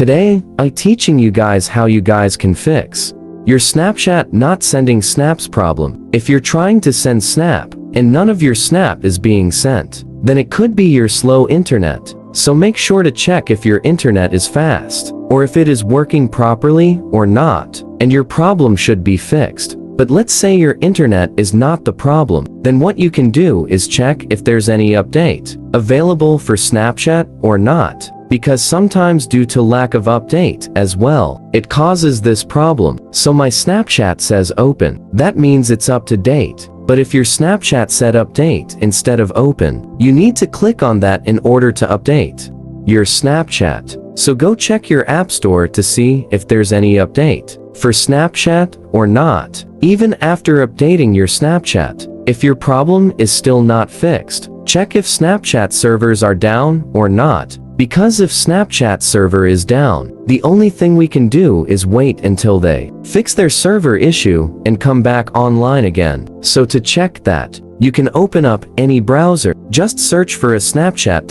Today, I'm teaching you guys how you guys can fix your Snapchat not sending snaps problem. If you're trying to send snap and none of your snap is being sent, then it could be your slow internet. So make sure to check if your internet is fast, or if it is working properly or not, and your problem should be fixed. But let's say your internet is not the problem, then what you can do is check if there's any update available for Snapchat or not, because sometimes due to lack of update as well, it causes this problem. So my Snapchat says open, that means it's up to date. But if your Snapchat said update instead of open, you need to click on that in order to update your Snapchat. So go check your app store to see if there's any update for Snapchat or not. Even after updating your Snapchat, if your problem is still not fixed, check if Snapchat servers are down or not. Because if Snapchat server is down, the only thing we can do is wait until they fix their server issue and come back online again. So to check that, you can open up any browser, just search for a Snapchat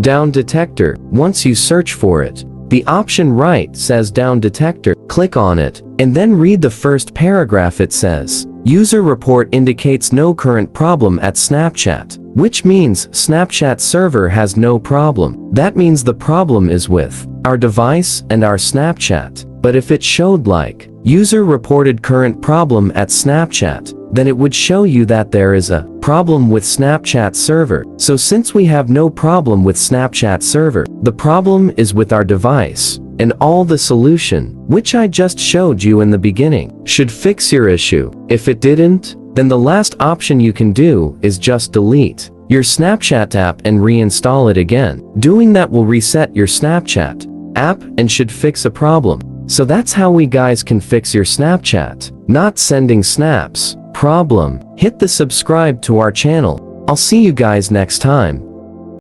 down detector. Once you search for it, the option right says down detector, click on it, and then read the first paragraph. It says, user report indicates no current problem at Snapchat, which means Snapchat server has no problem. That means the problem is with our device and our Snapchat. But if it showed like, user reported current problem at Snapchat, then it would show you that there is a problem with Snapchat server. So since we have no problem with Snapchat server, the problem is with our device. And all the solution, which I just showed you in the beginning, should fix your issue. If it didn't, then the last option you can do is just delete your Snapchat app and reinstall it again. Doing that will reset your Snapchat app and should fix a problem. So that's how we guys can fix your Snapchat not sending snaps problem. Hit the subscribe to our channel. I'll see you guys next time.